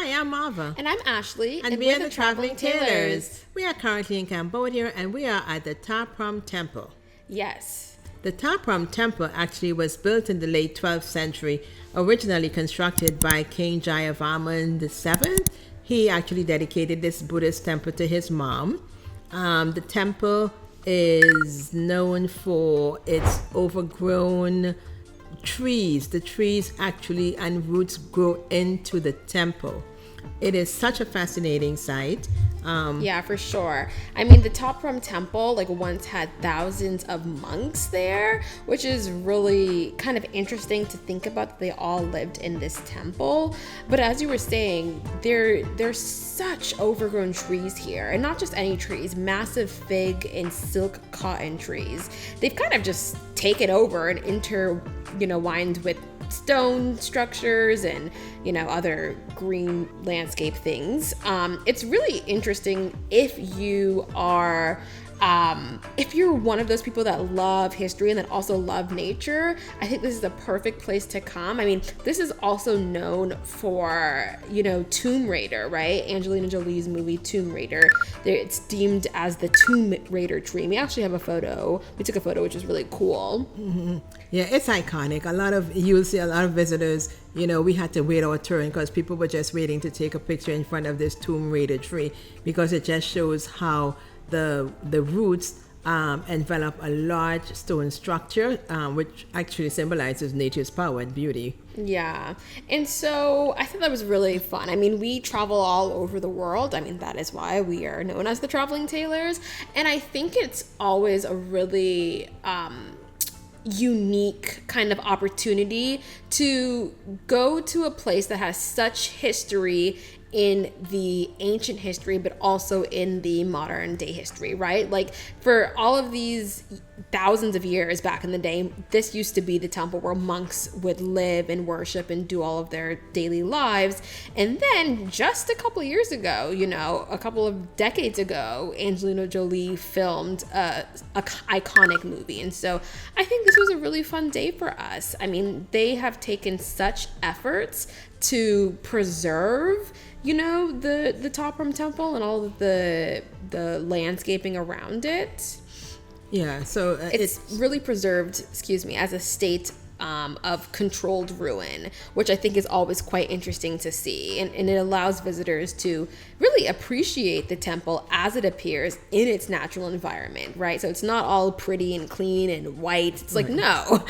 Hi, I'm Marva. And I'm Ashley. And we are the Traveling Tailors. We are currently in Cambodia and we are at the Ta Prohm Temple. Yes. The Ta Prohm Temple actually was built in the late 12th century, originally constructed by King Jayavarman VII. He actually dedicated this Buddhist temple to his mom. The temple is known for its overgrown trees. The trees actually and roots grow into the temple. It is such a fascinating sight. Yeah, for sure. I mean, the Ta Prohm Temple once had thousands of monks there, which is really kind of interesting to think about that they all lived in this temple. But as you were saying, there's such overgrown trees here, and not just any trees, massive fig and silk cotton trees. They've kind of just taken over and intertwined with stone structures and other green landscape things. It's really interesting if you're one of those people that love history and that also love nature. I think this is a perfect place to come. I mean, this is also known for Tomb Raider, right? Angelina Jolie's movie Tomb Raider. It's deemed as the Tomb Raider tree. We actually have a photo. We took a photo, which is really cool. Mm-hmm. Yeah, it's iconic. You'll see a lot of visitors. We had to wait our turn because people were just waiting to take a picture in front of this Tomb Raider tree because it just shows how the roots envelop a large stone structure, which actually symbolizes nature's power and beauty. Yeah. And so I thought that was really fun. I mean, we travel all over the world. I mean, that is why we are known as the Traveling Tailors. And I think it's always a really unique kind of opportunity to go to a place that has such history in the ancient history, but also in the modern day history, right? Like for all of these thousands of years back in the day, this used to be the temple where monks would live and worship and do all of their daily lives. And then just a couple of years ago, a couple of decades ago, Angelina Jolie filmed a iconic movie. And so I think this was a really fun day for us. I mean, they have taken such efforts to preserve the Ta Prohm Temple and all of the landscaping around it. Yeah, so it's really preserved, as a state of controlled ruin, which I think is always quite interesting to see. And it allows visitors to really appreciate the temple as it appears in its natural environment, right? So it's not all pretty and clean and white. It's like, no.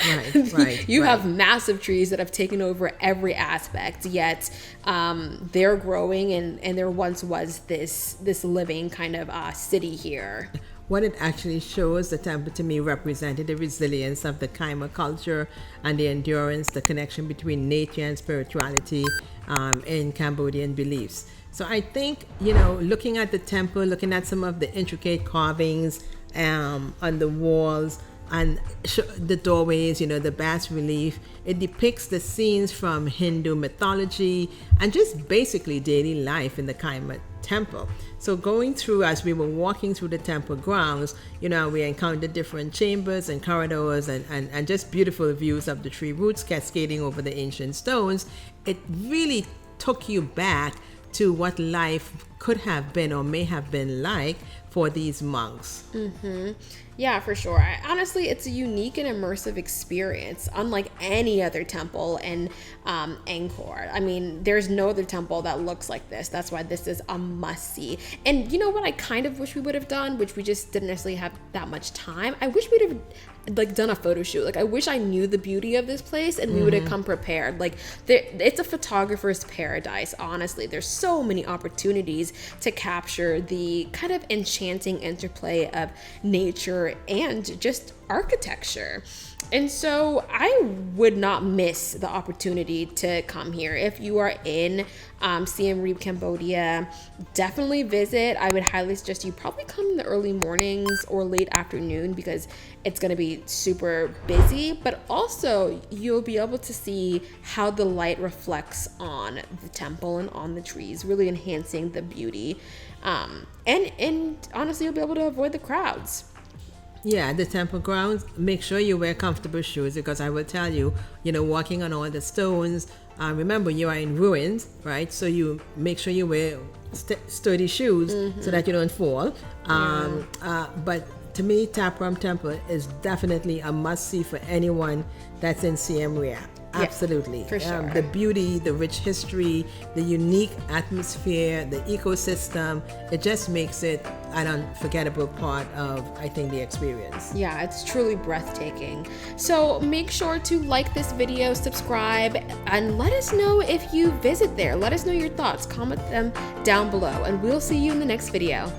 Right. You have massive trees that have taken over every aspect, yet they're growing and there once was this living kind of city here. What it actually shows, the temple to me represented the resilience of the Khmer culture and the endurance, the connection between nature and spirituality in Cambodian beliefs. So I think, looking at the temple, looking at some of the intricate carvings on the walls and the doorways, the bas relief, it depicts the scenes from Hindu mythology and just basically daily life in the Khmer temple. So going through, as we were walking through the temple grounds, we encountered different chambers and corridors and just beautiful views of the tree roots cascading over the ancient stones. It really took you back to what life could have been or may have been like for these monks. Mm-hmm. Yeah, for sure. Honestly, it's a unique and immersive experience, unlike any other temple in Angkor. I mean, there's no other temple that looks like this. That's why this is a must-see. And you know what I kind of wish we would have done, which we just didn't necessarily have that much time? I wish we'd have done a photo shoot. I wish I knew the beauty of this place and we would have come prepared. It's a photographer's paradise, honestly. There's so many opportunities to capture the kind of enchanting interplay of nature and just architecture. And so I would not miss the opportunity to come here. If you are in Siem Reap, Cambodia, definitely visit. I would highly suggest you probably come in the early mornings or late afternoon because it's going to be super busy, but also you'll be able to see how the light reflects on the temple and on the trees, really enhancing the beauty. And honestly, you'll be able to avoid the crowds. Yeah, the temple grounds, make sure you wear comfortable shoes because I will tell you, walking on all the stones, Remember, you are in ruins, right? So you make sure you wear sturdy shoes so that you don't fall. But to me, Ta Prohm Temple is definitely a must-see for anyone that's in Siem Reap. Absolutely. For sure. The beauty, the rich history, the unique atmosphere, the ecosystem, it just makes it an unforgettable part of, I think, the experience. Yeah, it's truly breathtaking. So make sure to like this video, subscribe, and let us know if you visit there. Let us know your thoughts. Comment them down below, and we'll see you in the next video.